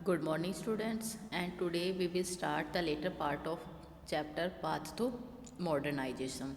Good morning, students, and today we will start the later part of chapter Path to Modernization.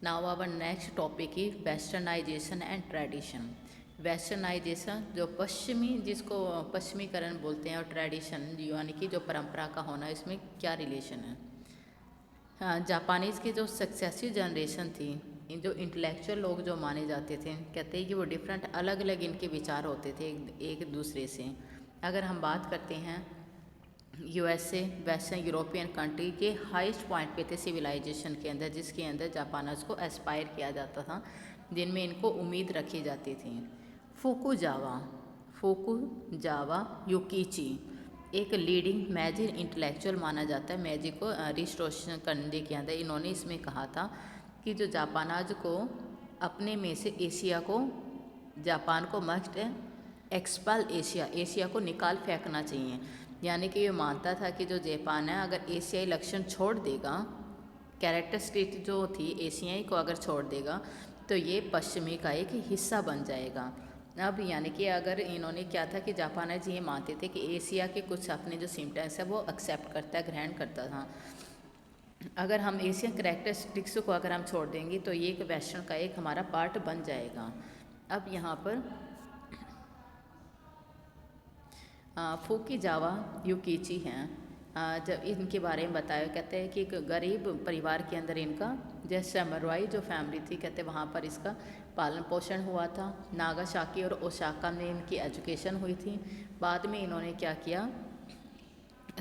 Now, our next topic is Westernization and Tradition. Westernisation जो पश्चिमी जिसको पश्चिमीकरण बोलते हैं और tradition यानी कि जो परंपरा का होना इसमें क्या रिलेशन है। हाँ, जापानीज़ की जो सक्सेसिव जनरेशन थी, जो इंटेलेक्चुअल लोग जो माने जाते थे, कहते हैं कि वो डिफरेंट अलग अलग इनके विचार होते थे एक दूसरे से। अगर हम बात करते हैं यूएसए वेस्टर्न यूरोपियन कंट्री के हाईएस्ट पॉइंट पे थे सिविलाइजेशन के अंदर, जिसके अंदर जापानर्स को एस्पायर किया जाता था, जिनमें इनको उम्मीद रखी जाती थी। फुकुजावा युकीची एक लीडिंग मैजिक इंटेलेक्चुअल माना जाता है। मैजिक को रिस्टोरेशन करने के अंदर इन्होंने इसमें कहा था कि जो जापानाज को अपने में से एशिया को जापान को मस्ट एक्सपेल एशिया को निकाल फेंकना चाहिए। यानी कि ये मानता था कि जो जापान है अगर एशियाई लक्षण छोड़ देगा, कैरेक्टरिस्टिक जो थी एशियाई को अगर छोड़ देगा तो ये पश्चिमी का एक हिस्सा बन जाएगा। अब यानी कि अगर इन्होंने क्या था कि जापानीज ये मानते थे कि एशिया के कुछ अपने जो सिम्टम्स है वो एक्सेप्ट करता है, ग्रहण करता था। अगर हम एशियन कैरेक्टरिस्टिक्स को अगर हम छोड़ देंगे तो ये एक वेस्टर्न का एक हमारा पार्ट बन जाएगा। अब यहाँ पर फुकुजावा युकीची हैं। जब इनके बारे में बताया, कहते हैं कि एक गरीब परिवार के अंदर इनका जैसे सैमुराई जो फैमिली थी, कहते वहाँ पर इसका पालन पोषण हुआ था। नागासाकी और ओसाका में इनकी एजुकेशन हुई थी। बाद में इन्होंने क्या किया,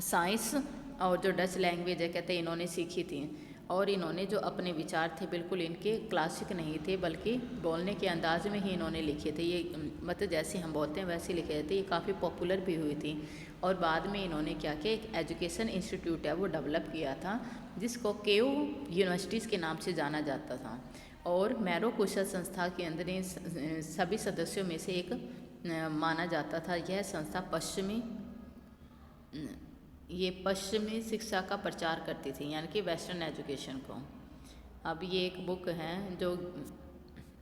साइंस और जो डच लैंग्वेज है कहते इन्होंने सीखी थी। और इन्होंने जो अपने विचार थे बिल्कुल इनके क्लासिक नहीं थे, बल्कि बोलने के अंदाज में ही इन्होंने लिखे थे। ये मतलब जैसे हम बोलते हैं वैसे लिखे थे। ये काफ़ी पॉपुलर भी हुई थी। और बाद में इन्होंने क्या किया, एक एजुकेशन इंस्टीट्यूट है वो डेवलप किया था, जिसको केओ यूनिवर्सिटीज़ के नाम से जाना जाता था। और मैरो कुशल संस्था के अंदर इन सभी सदस्यों में से एक माना जाता था। यह संस्था पश्चिमी शिक्षा का प्रचार करती थी, यानी कि वेस्टर्न एजुकेशन को। अब ये एक बुक है जो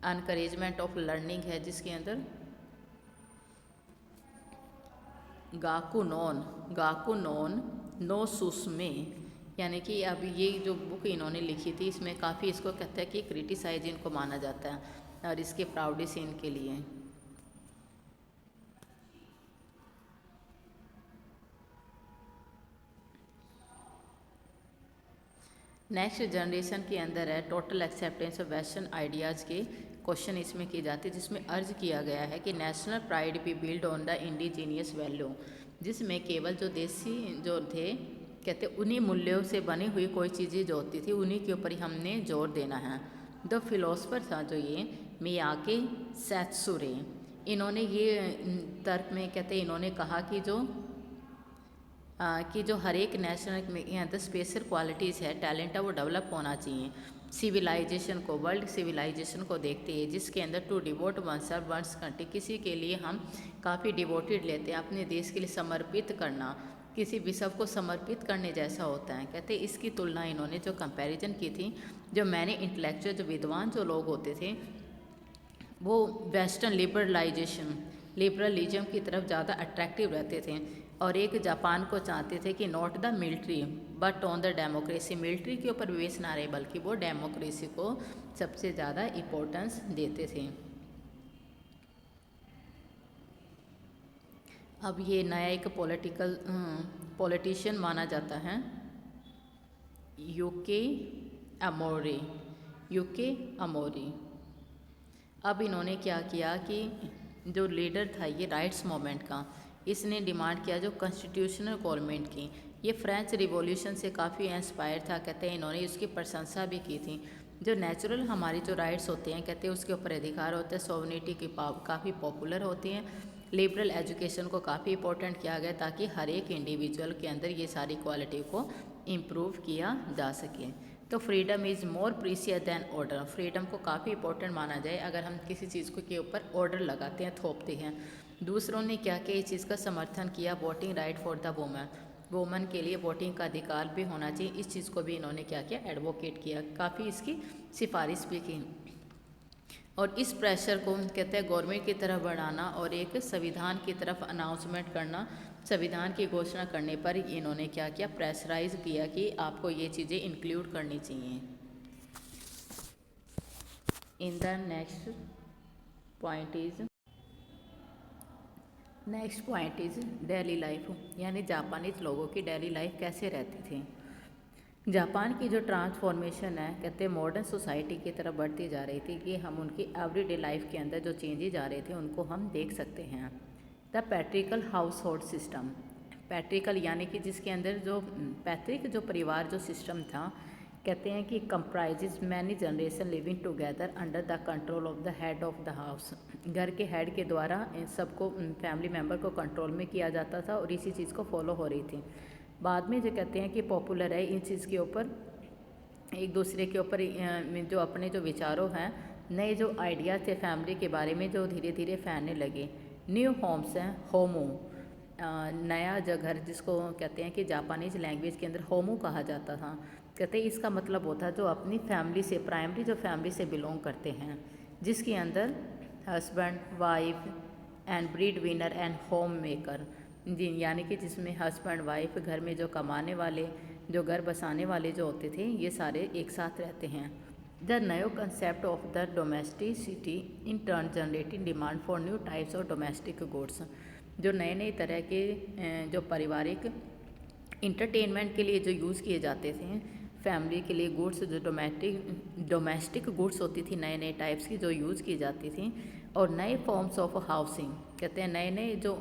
अनकरेजमेंट ऑफ लर्निंग है, जिसके अंदर गाकुनोन नो सुस्मे, यानी कि अब ये जो बुक इन्होंने लिखी थी इसमें काफ़ी इसको कहते हैं कि क्रिटिसाइज इनको माना जाता है और इसके प्राउडिस इनके लिए। नेक्स्ट जनरेशन के अंदर है total acceptance of western ideas के क्वेश्चन इसमें किए जाते हैं, जिसमें अर्ज किया गया है कि national pride be build on the indigenous value, जिसमें केवल जो देसी जो थे कहते उन्हीं मूल्यों से बनी हुई कोई चीज़ें जो होती थी उन्हीं के ऊपर ही हमने जोर देना है। द फिलोसफर था जो ये मियाके सैत्सुरे, इन्होंने ये तर्क में कहते इन्होंने कहा कि जो हर एक नेशनल में यहाँ तो स्पेशल क्वालिटीज़ है, टैलेंट है, वो डेवलप होना चाहिए। सिविलाइजेशन को, वर्ल्ड सिविलाइजेशन को देखते हैं, जिसके अंदर टू डिवोट वंसर वंस कंट्री, किसी के लिए हम काफ़ी डिवोटेड लेते हैं, अपने देश के लिए समर्पित करना किसी विश्व को समर्पित करने जैसा होता है। कहते इसकी तुलना इन्होंने जो कंपैरिजन की थी, जो मैंने इंटेलेक्चुअल जो विद्वान जो लोग होते थे वो वेस्टर्न लिबरलिज्म की तरफ ज़्यादा अट्रैक्टिव रहते थे, और एक जापान को चाहते थे कि not the military but on the democracy, military के ऊपर विवेश ना रहे बल्कि वो डेमोक्रेसी को सबसे ज़्यादा इम्पोर्टेंस देते थे। अब ये नया एक पॉलिटिशियन माना जाता है यूके अमोरी। अब इन्होंने क्या किया कि जो लीडर था ये राइट्स मूवमेंट का, इसने डिमांड किया जो कॉन्स्टिट्यूशनल गवर्नमेंट की। ये फ्रेंच रिवॉल्यूशन से काफ़ी इंस्पायर था, कहते हैं इंहोंने उसकी प्रशंसा भी की थी। जो नेचुरल हमारी जो राइट्स होते हैं कहते हैं उसके ऊपर अधिकार होता है, सोवनिटी की काफ़ी पॉपुलर होती हैं। लिबरल एजुकेशन को काफ़ी इंपॉर्टेंट किया गया ताकि हर एक इंडिविजुअल के अंदर ये सारी क्वालिटी को इम्प्रूव किया जा सके। तो freedom is more precious than order, freedom को काफ़ी इंपॉर्टेंट माना जाए अगर हम किसी चीज़ को के ऊपर ऑर्डर लगाते हैं, थोपते हैं। दूसरों ने क्या किया, इस चीज़ का समर्थन किया, voting right for the women के लिए वोटिंग का अधिकार भी होना चाहिए, इस चीज़ को भी इन्होंने क्या किया, एडवोकेट किया, काफ़ी इसकी सिफारिश भी की। और इस प्रेशर को कहते हैं गवर्नमेंट की तरफ बढ़ाना और एक संविधान की तरफ अनाउंसमेंट करना, संविधान की घोषणा करने पर इन्होंने क्या किया, प्रेशराइज किया कि आपको ये चीज़ें इंक्लूड करनी चाहिए। In the next point is daily life, यानी जापानीज लोगों की डेली लाइफ कैसे रहती थी। जापान की जो ट्रांसफॉर्मेशन है कहते हैं मॉडर्न सोसाइटी की तरफ बढ़ती जा रही थी कि हम उनकी एवरीडे लाइफ के अंदर जो चेंजेज आ रहे थे उनको हम देख सकते हैं। द पैट्रिकल हाउस होल्ड सिस्टम, पैट्रिकल यानी कि जिसके अंदर जो पैतृक जो परिवार जो सिस्टम था, कहते हैं कि comprises many generation living together under the control of the head of the house. घर के हेड के द्वारा इन सबको फैमिली मेम्बर को कंट्रोल में किया जाता था और इसी चीज़ को फॉलो हो रही थी। बाद में जो कहते हैं कि पॉपुलर है इन चीज़ के ऊपर, एक दूसरे के ऊपर जो अपने जो विचारों हैं, नए जो आइडियाज़ थे फैमिली के बारे में जो धीरे धीरे फैलने लगे। न्यू होम्स हैं, होमो, नया जो घर जिसको कहते हैं कि जापानीज लैंग्वेज के अंदर होमो कहा जाता था। कहते हैं इसका मतलब होता है जो अपनी फैमिली से, प्राइमरी जो फैमिली से बिलोंग करते हैं, जिसके अंदर husband, wife and breadwinner and homemaker, जी यानी कि जिसमें हस्बैंड वाइफ, घर में जो कमाने वाले, जो घर बसाने वाले जो होते थे, ये सारे एक साथ रहते हैं। The new concept of the domesticity in turn generating demand for new types of domestic goods, जो नए नए तरह के जो पारिवारिक इंटरटेनमेंट के लिए जो यूज़ किए जाते थे, फैमिली के लिए गुड्स, जो डोमेस्टिक गुड्स होती थी नए नए टाइप्स की जो यूज़ की जाती थी, और नए फॉर्म्स ऑफ हाउसिंग, कहते हैं नए नए जो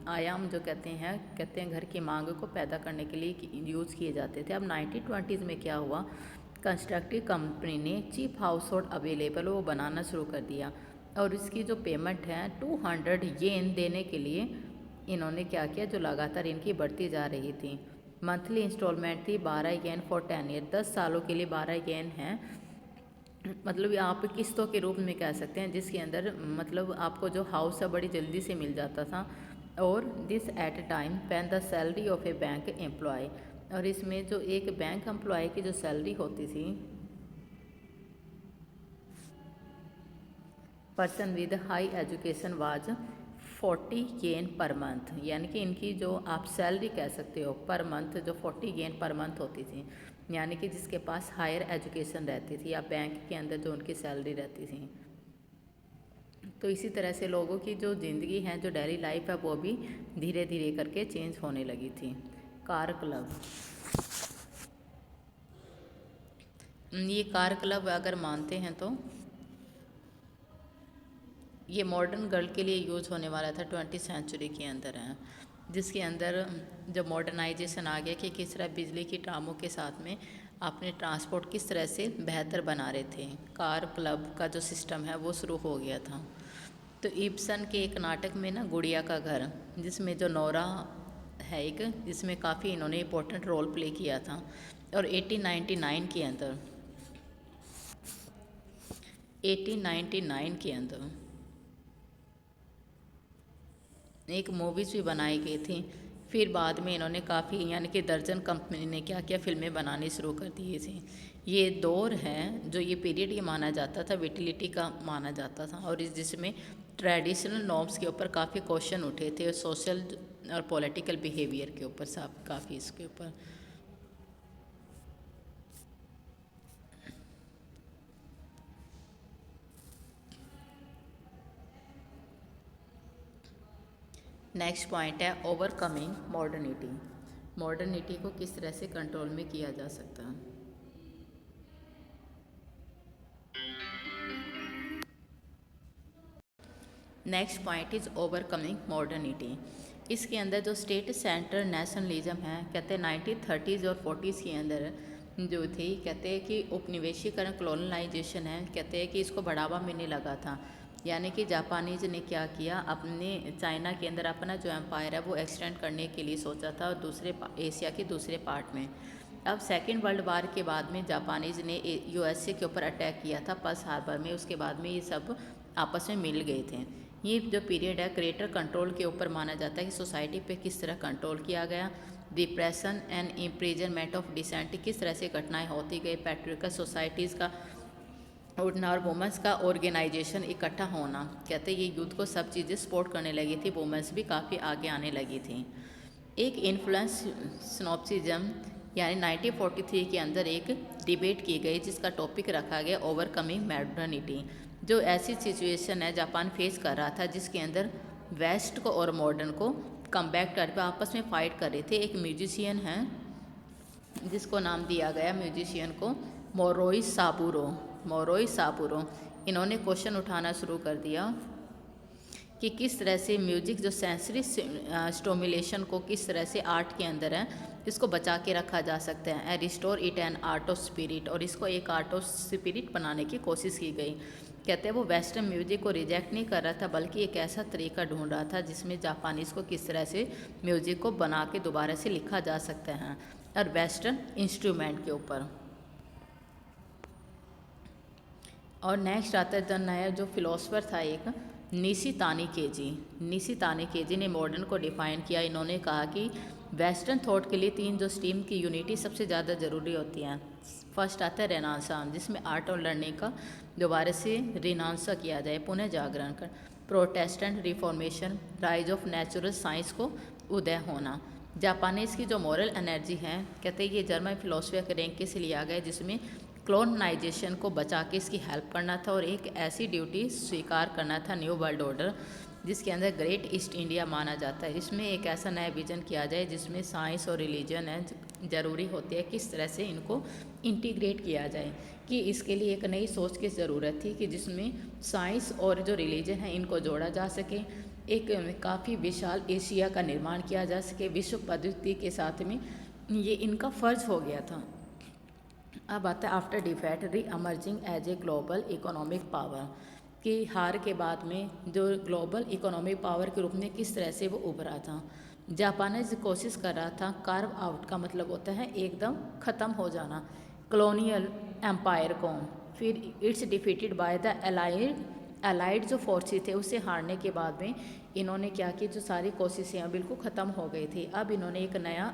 आयाम जो कहते हैं घर की मांग को पैदा करने के लिए यूज़ किए जाते थे। अब 1920s में क्या हुआ, कंस्ट्रक्टिव कंपनी ने चीप हाउस होल्ड अवेलेबल वो बनाना शुरू कर दिया, और इसकी जो पेमेंट है 200 येन देने के लिए इन्होंने क्या किया, जो लगातार इनकी बढ़ती जा रही थी। मंथली इंस्टॉलमेंट थी 12 येन फॉर 10 ईयर, 10 सालों के लिए 12 येन है, मतलब आप किस्तों के रूप में कह सकते हैं, जिसके अंदर मतलब आपको जो हाउस है बड़ी जल्दी से मिल जाता था। और this at a time when the salary of a bank employ, और इसमें जो एक बैंक एम्प्लॉय की जो सैलरी होती थी, person with high education was 40 yen per month, यानी कि इनकी जो आप सैलरी कह सकते हो पर मंथ, जो 40 येन पर मंथ होती थी, यानी कि जिसके पास हायर एजुकेशन रहती थी या बैंक के अंदर जो उनकी सैलरी रहती थी। तो इसी तरह से लोगों की जो ज़िंदगी है, जो डेली लाइफ है, वो भी धीरे धीरे करके चेंज होने लगी थी। कार क्लब, ये कार क्लब अगर मानते हैं तो ये मॉडर्न गर्ल के लिए यूज़ होने वाला था 20वीं सेंचुरी के अंदर है, जिसके अंदर जब मॉडर्नाइजेशन आ गया कि किस तरह बिजली की ट्रामों के साथ में अपने ट्रांसपोर्ट किस तरह से बेहतर बना रहे थे, कार क्लब का जो सिस्टम है वो शुरू हो गया था। तो इब्सन के एक नाटक में ना गुड़िया का घर, जिसमें जो नोरा है एक, जिसमें काफ़ी इन्होंने इम्पोर्टेंट रोल प्ले किया था। और 1899 के अंदर एक मूवीज़ भी बनाई गई थी। फिर बाद में इन्होंने काफ़ी, यानी कि दर्जन कंपनी ने क्या किया, फिल्में बनानी शुरू कर दी थी। ये दौर है जो ये पीरियड ये माना जाता था, विटिलिटी का माना जाता था, और जिसमें ट्रेडिशनल नॉर्म्स के ऊपर काफ़ी क्वेश्चन उठे थे, और सोशल और पॉलिटिकल बिहेवियर के ऊपर सब काफ़ी इसके ऊपर। नेक्स्ट पॉइंट है ओवरकमिंग मॉडर्निटी, मॉडर्निटी को किस तरह से कंट्रोल में किया जा सकता है। Next point is overcoming modernity. इसके अंदर जो स्टेट सेंटर नेशनलिज्म है, कहते हैं 1930s और 40s के अंदर जो थी, कहते हैं कि उपनिवेशीकरण कॉलोनाइजेशन है, कहते हैं कि इसको बढ़ावा मिलने लगा था। यानी कि जापानीज ने क्या किया, अपने चाइना के अंदर अपना जो एम्पायर है वो एक्सटेंड करने के लिए सोचा था, और दूसरे एशिया के दूसरे पार्ट में। अब सेकेंड वर्ल्ड वार के बाद में जापानीज ने यूएसए के ऊपर अटैक किया था पर्ल हार्बर में, उसके बाद में ये सब आपस में मिल गए थे। ये जो पीरियड है क्रिएटर कंट्रोल के ऊपर माना जाता है कि सोसाइटी पे किस तरह कंट्रोल किया गया, depression and imprisonment of dissent, किस तरह से घटनाएं होती गई, पैट्रिकल सोसाइटीज़ का और वुमेंस का ऑर्गेनाइजेशन इकट्ठा होना, कहते हैं ये यूथ को सब चीज़ें सपोर्ट करने लगी थी, वुमेंस भी काफ़ी आगे आने लगी थी। एक इन्फ्लुएंस सिनॉप्सिज्म यानी 1943 के अंदर एक डिबेट की गई जिसका टॉपिक रखा गया ओवरकमिंग मॉडर्निटी। जो ऐसी सिचुएशन है जापान फेस कर रहा था जिसके अंदर वेस्ट को और मॉडर्न को कमबैक करके आपस में फाइट कर रहे थे। एक म्यूजिशियन है जिसको नाम दिया गया म्यूजिशियन को मोरोई साबुरो। इन्होंने क्वेश्चन उठाना शुरू कर दिया कि किस तरह से म्यूजिक जो सेंसरी स्टोमुलेशन को किस तरह से आर्ट के अंदर है इसको बचा के रखा जा सकता है, restore it an art of spirit, और इसको एक आर्ट ऑफ स्पिरिट बनाने की कोशिश की गई। कहते हैं वो वेस्टर्न म्यूजिक को रिजेक्ट नहीं कर रहा था बल्कि एक ऐसा तरीका ढूंढ रहा था जिसमें जापानीज़ को किस तरह से म्यूजिक को बना के दोबारा से लिखा जा सकता है और वेस्टर्न इंस्ट्रूमेंट के ऊपर। और नेक्स्ट आता है द नया जो फिलोसफर था एक निशितानी केजी ने मॉडर्न को डिफाइन किया। इन्होंने कहा कि वेस्टर्न थॉट के लिए 3 जो स्ट्रीम की यूनिटी सबसे ज़्यादा ज़रूरी होती हैं। फर्स्ट आता है रेनासांस जिसमें आर्ट और लर्निंग का दोबारा से रिनांसा किया जाए, पुनः जागरण कर। Protestant reformation, rise of natural science को उदय होना। जापानीज़ की जो मॉरल एनर्जी है, कहते हैं ये जर्मन फिलोसफी के रैंक से लिया गया जिसमें कॉलोनाइजेशन को बचा के इसकी हेल्प करना था और एक ऐसी ड्यूटी स्वीकार करना था न्यू वर्ल्ड ऑर्डर जिसके अंदर ग्रेट ईस्ट इंडिया माना जाता है। इसमें एक ऐसा नया विजन किया जाए जिसमें साइंस और रिलीजन है ज़रूरी होती है, किस तरह से इनको इंटीग्रेट किया जाए, कि इसके लिए एक नई सोच की ज़रूरत थी कि जिसमें साइंस और जो रिलीजन है इनको जोड़ा जा सके, एक काफ़ी विशाल एशिया का निर्माण किया जा सके विश्व पद्धति के साथ में, ये इनका फ़र्ज हो गया था। अब आता है after defeat re emerging as a global economic power, कि हार के बाद में जो ग्लोबल इकोनॉमिक पावर के रूप में किस तरह से वो उभरा था। जापान कोशिश कर रहा था कार्व आउट का मतलब होता है एकदम ख़त्म हो जाना कॉलोनियल एम्पायर को। फिर it's defeated by the allied जो फोर्सेस थे उससे हारने के बाद में इन्होंने क्या कि जो सारी कोशिशें बिल्कुल ख़त्म हो गई थी। अब इन्होंने एक नया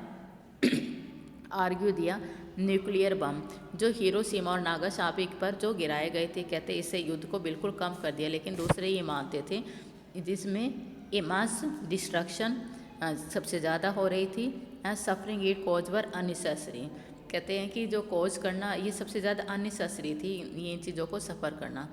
आर्ग्यू दिया न्यूक्लियर बम जो हिरोशिमा और नागासाकी पर जो गिराए गए थे, कहते इससे युद्ध को बिल्कुल कम कर दिया, लेकिन दूसरे ये मानते थे जिसमें इमास डिस्ट्रक्शन सबसे ज़्यादा हो रही थी, suffering it cause were unnecessary. कहते हैं कि जो कॉज करना ये सबसे ज़्यादा अननेसेसरी थी, ये चीज़ों को सफ़र करना।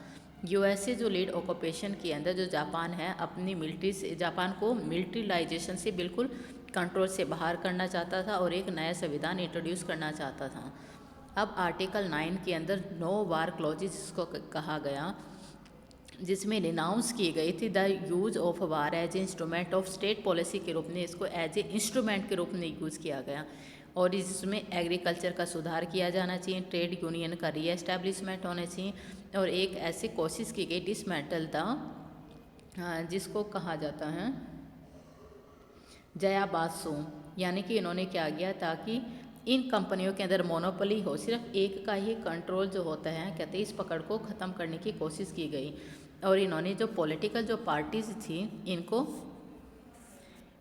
यूएसए जो लीड ऑक्यूपेशन के अंदर जो जापान है अपनी मिलिट्री से जापान को मिलिट्रीलाइजेशन से बिल्कुल कंट्रोल से बाहर करना चाहता था और एक नया संविधान इंट्रोड्यूस करना चाहता था। अब आर्टिकल 9 के अंदर नो वार क्लॉजेज जिसको कहा गया, जिसमें रिनाउंस की गई थी the use of war as a instrument of state policy के रूप में, इसको एज ए इंस्ट्रूमेंट के रूप में यूज़ किया गया। और इसमें एग्रीकल्चर का सुधार किया जाना चाहिए, ट्रेड यूनियन का रीएस्टैब्लिशमेंट होना चाहिए, और एक ऐसी कोशिश की गई डिसमेंटल द जिसको कहा जाता है जयाबासु, यानी कि इन्होंने क्या किया ताकि इन कंपनियों के अंदर मोनोपोली हो, सिर्फ एक का ही कंट्रोल जो होता है, कहते हैं इस पकड़ को ख़त्म करने की कोशिश की गई। और इन्होंने जो पॉलिटिकल जो पार्टीज थी इनको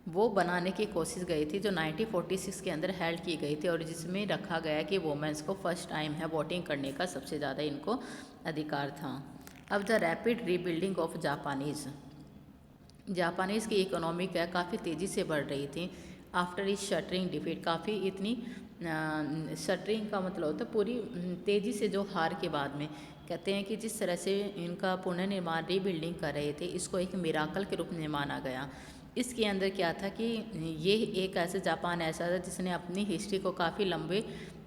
वो बनाने की कोशिश गई थी जो 1946 के अंदर हेल्ड की गई थी, और जिसमें रखा गया कि वुमेंस को फर्स्ट टाइम है वोटिंग करने का सबसे ज़्यादा इनको अधिकार था। अब the rapid rebuilding of Japanese की इकोनॉमी क्या काफ़ी तेज़ी से बढ़ रही थी आफ्टर इस शटरिंग डिफीट, काफ़ी इतनी शटरिंग का मतलब होता है पूरी तेज़ी से जो हार के बाद में, कहते हैं कि जिस तरह से इनका पुनर्निर्माण रीबिल्डिंग कर रहे थे इसको एक मिराकल के रूप में माना गया। इसके अंदर क्या था कि ये एक ऐसा जापान ऐसा था जिसने अपनी हिस्ट्री को काफ़ी लंबे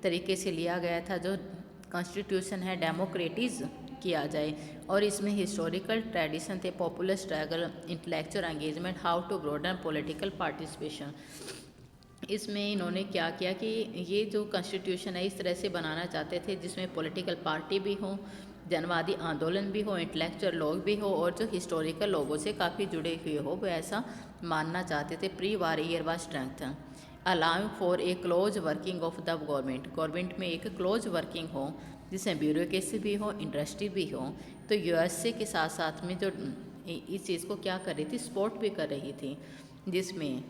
तरीके से लिया गया था, जो कॉन्स्टिट्यूशन है डेमोक्रेटिज़ किया जाए, और इसमें हिस्टोरिकल ट्रेडिशन थे, popular struggle, intellectual engagement, how to broaden political participation. इसमें इन्होंने क्या किया कि ये जो कॉन्स्टिट्यूशन है इस तरह से बनाना चाहते थे जिसमें पॉलिटिकल पार्टी भी हो, जनवादी आंदोलन भी हो, इंटेलेक्चुअल लोग भी हो, और जो हिस्टोरिकल लोगों से काफ़ी जुड़े हुए हो, वो ऐसा मानना चाहते थे। प्री वार ईयर वा strength allowing for a close working of the government में एक क्लोज वर्किंग हो जिसमें ब्यूरोक्रेसी भी हो, इंडस्ट्री भी हो। तो यूएसए के साथ साथ में जो इस चीज़ को क्या कर रही थी, सपोर्ट भी कर रही थी, जिसमें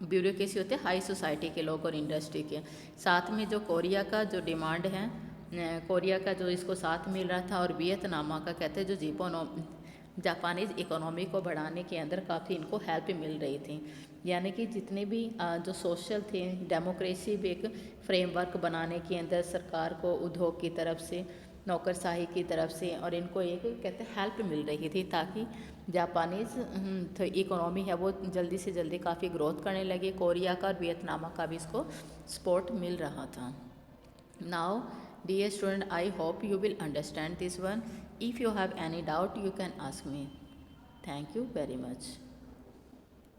ब्यूरोक्रेसी होते हैं हाई सोसाइटी के लोग और इंडस्ट्री के साथ में जो कोरिया का जो डिमांड है कोरिया का जो इसको साथ मिल रहा था, और वियतनाम का कहते हैं जो जापानीज़ इकोनॉमी को बढ़ाने के अंदर काफ़ी इनको हेल्प मिल रही थी। यानी कि जितने भी जो सोशल थे, डेमोक्रेसी भी एक फ्रेमवर्क बनाने के अंदर सरकार को उद्योग की तरफ से, नौकरशाही की तरफ से, और इनको एक कहते हैं हेल्प मिल रही थी, ताकि जापानीज़ तो इकोनॉमी है वो जल्दी से जल्दी काफ़ी ग्रोथ करने लगे। कोरिया का और वियतनाम का भी इसको सपोर्ट मिल रहा था। Now, dear student, I hope you will understand this one. If you have any doubt, you can ask me. Thank you very much.